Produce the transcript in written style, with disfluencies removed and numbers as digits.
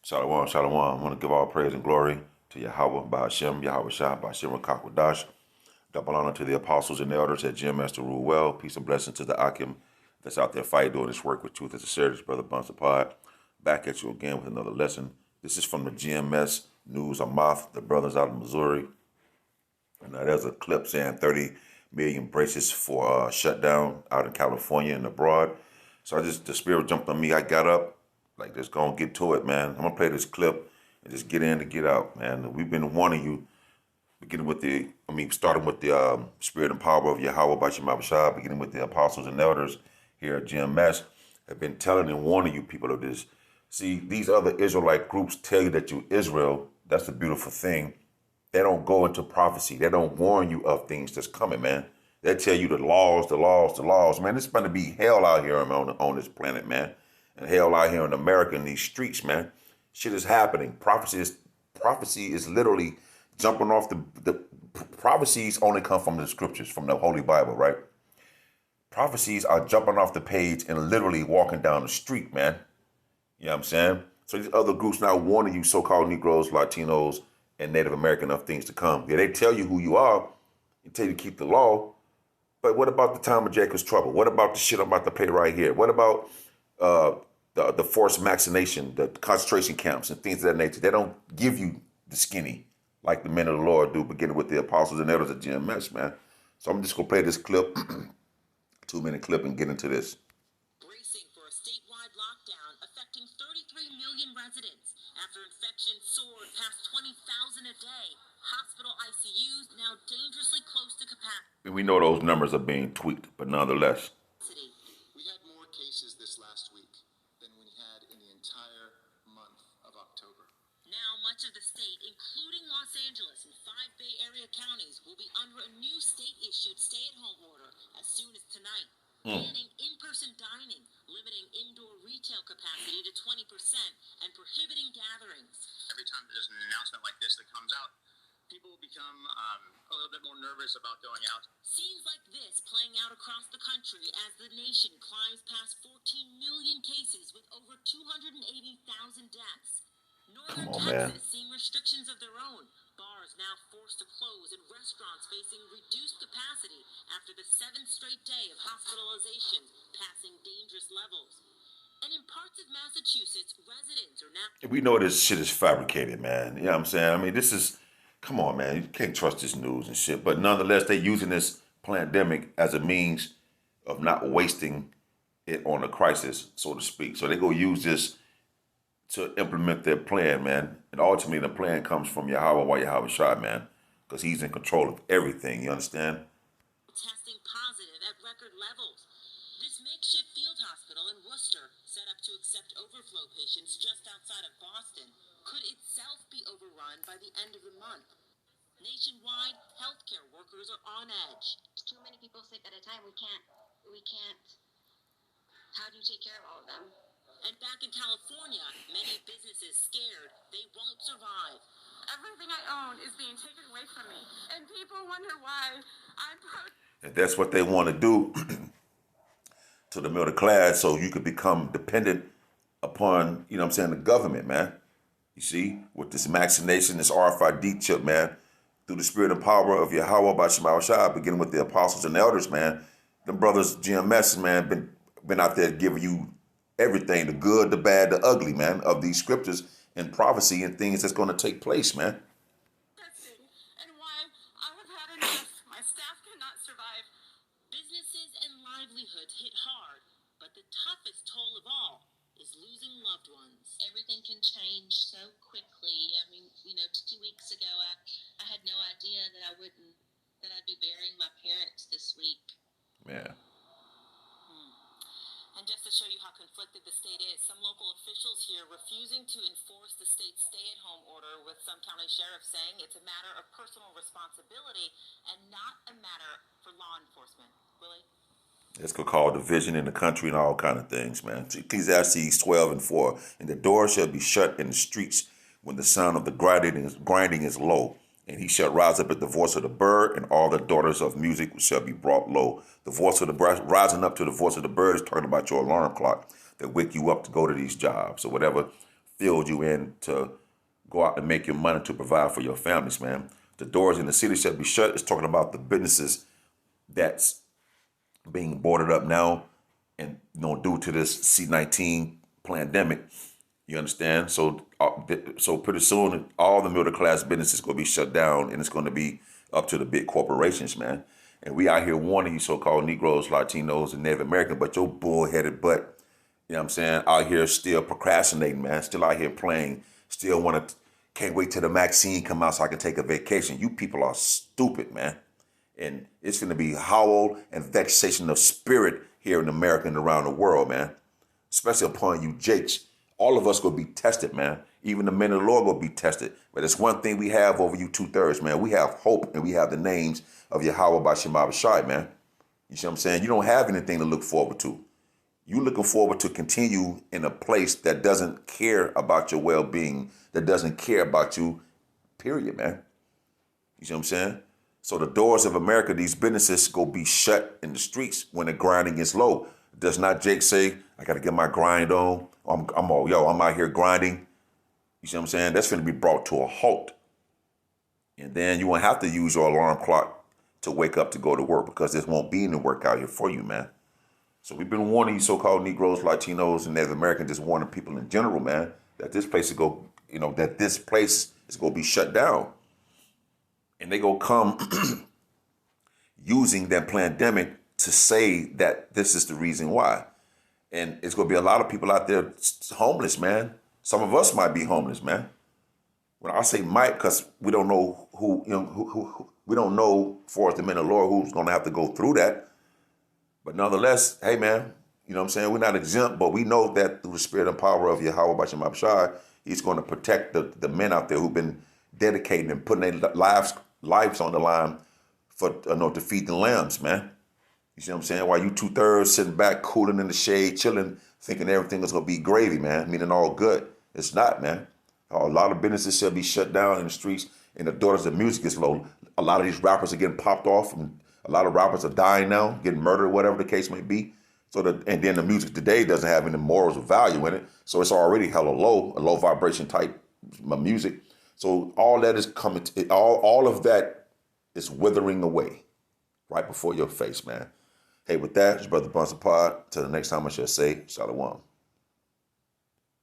Shalom, shalom. I want to give all praise and glory to Yahweh, Bahashem, Yahweh Shah, Bahashem Rakakwadash. Double honor to the apostles and the elders at GMS to rule well. Peace and blessings to the Akim that's out there fighting, doing this work with truth as a serious brother Bunster Pod. Back at you again with another lesson. This is from the GMS News Amath, the brothers out of Missouri. And there's a clip saying 30 million braces for shutdown out in California and abroad. So the spirit jumped on me. I got up, like, just gonna get to it, man. I'm gonna play this clip and just get in to get out, man. We've been warning you, starting with the spirit and power of Yahweh Bashim Abishai, beginning with the apostles and elders here at GMS, have been telling and warning you people of this. See, these other Israelite groups tell you that you're Israel. That's the beautiful thing. They don't go into prophecy. They don't warn you of things that's coming, man. They tell you the laws, the laws, the laws. Man, it's going to be hell out here on this planet, man. And hell out here in America in these streets, man. Shit is happening. Prophecy is literally jumping off the prophecies only come from the scriptures, from the Holy Bible, right? Prophecies are jumping off the page and literally walking down the street, man. You know what I'm saying? So these other groups now warning you, so-called Negroes, Latinos, and Native American of things to come. Yeah, they tell you who you are and tell you to keep the law. But what about the time of Jacob's trouble? What about the shit I'm about to play right here? What about the forced vaccination, the concentration camps and things of that nature? They don't give you the skinny like the men of the Lord do, beginning with the apostles and elders of GMS, man. So I'm just going to play this clip, 2-minute clip, and get into this. Bracing for a statewide lockdown affecting 33 million residents after infection soared past 20,000 a day. Hospital ICUs now dangerously close to capacity. And we know those numbers are being tweaked, but nonetheless. We had more cases this last week than we had in the entire month of October. Now much of the state, including Los Angeles and 5 Bay Area counties, will be under a new state-issued stay-at-home order as soon as tonight. Banning in-person dining, limiting indoor retail capacity to 20%, and prohibiting gatherings. Every time there's an announcement like this that comes out, people become a little bit more nervous about going out. Scenes like this playing out across the country as the nation climbs past 14 million cases with over 280,000 deaths. Northern Texas seeing restrictions of their own. Bars now forced to close and restaurants facing reduced capacity after the 7th straight day of hospitalization passing dangerous levels. And in parts of Massachusetts, residents are now... We know this shit is fabricated, man. You know what I'm saying? I mean, this is... Come on, man. You can't trust this news and shit. But nonetheless, they're using this pandemic as a means of not wasting it on a crisis, so to speak. So they go use this to implement their plan, man. And ultimately, the plan comes from Yahweh Shah, man, because he's in control of everything. You understand? Testing positive at record levels. This makeshift field hospital in Worcester, set up to accept overflow patients just outside of Boston, could itself be overrun by the end of the month. Nationwide, healthcare workers are on edge. Too many people sick at a time. We can't. How do you take care of all of them? And back in California, many businesses scared they won't survive. Everything I own is being taken away from me. And people wonder why I'm And that's what they want to do to the middle class, so you could become dependent upon, you know what I'm saying, the government, man. You see, with this vaccination, this RFID chip, man, through the spirit and power of Yahweh Bashim Shah, beginning with the apostles and elders, man, them brothers GMS, man, been out there giving you everything, the good, the bad, the ugly, man, of these scriptures and prophecy and things that's going to take place, man. testing and why I have had enough. My staff cannot survive. Businesses and livelihoods hit hard, but the toughest toll of all is losing loved ones. Everything can change so quickly. I mean, 2 weeks ago, I had no idea that I'd be burying my parents this week. Yeah. And just to show you how conflicted the state is, some local officials here refusing to enforce the state's stay-at-home order, with some county sheriffs saying it's a matter of personal responsibility and not a matter for law enforcement. Willie? It's going to cause division in the country and all kind of things, man. Ecclesiastes 12:4, and the door shall be shut in the streets when the sound of the grinding is low. And he shall rise up at the voice of the bird, and all the daughters of music shall be brought low. The voice of the bird, rising up to the voice of the bird, is talking about your alarm clock that wake you up to go to these jobs or whatever filled you in to go out and make your money to provide for your families, man. The doors in the city shall be shut. It's talking about the businesses that's being boarded up now, and due to this C-19 pandemic. You understand? So pretty soon, all the middle class businesses going to be shut down, and it's going to be up to the big corporations, man. And we out here warning you so-called Negroes, Latinos, and Native Americans, but your bullheaded butt, you know what I'm saying, out here still procrastinating, man. Still out here playing. Still can't wait till the vaccine come out so I can take a vacation. You people are stupid, man. And it's going to be howl and vexation of spirit here in America and around the world, man. Especially upon you Jakes. All of us going to be tested, man. Even the men of the Lord will be tested. But it's one thing we have over you 2/3, man. We have hope, and we have the names of Yahweh Bashim Abishai, man. You see what I'm saying? You don't have anything to look forward to. You're looking forward to continue in a place that doesn't care about your well-being, that doesn't care about you, period, man. You see what I'm saying? So the doors of America, these businesses go be shut in the streets when the grinding is low. Does not Jake say, I got to get my grind on? I'm out here grinding. You see what I'm saying? That's going to be brought to a halt. And then you won't have to use your alarm clock to wake up to go to work, because there won't be any work out here for you, man. So we've been warning you so-called Negroes, Latinos, and Native Americans, just warning people in general, man, that this place is going to be shut down. And they go come using that pandemic to say that this is the reason why. And it's going to be a lot of people out there homeless, man. Some of us might be homeless, man. When I say might, because we don't know who we don't know for us, the men of the Lord, who's going to have to go through that. But nonetheless, hey, man, you know what I'm saying? We're not exempt, but we know that through the spirit and power of Yahweh Bashim Abishai, he's going to protect the men out there who've been dedicating and putting their lives on the line for to feed the lambs, man. You see what I'm saying? While you 2/3 sitting back, cooling in the shade, chilling, thinking everything is going to be gravy, man, meaning all good. It's not, man. A lot of businesses shall be shut down in the streets, and the daughters of music is low. A lot of these rappers are getting popped off, and a lot of rappers are dying now, getting murdered, whatever the case may be. And then the music today doesn't have any morals or value in it, so it's already hella low, a low vibration type music. So all that is coming, all of that is withering away right before your face, man. Hey, with that, it's your brother Bunsen Pod. Till the next time I shall say, Shalom.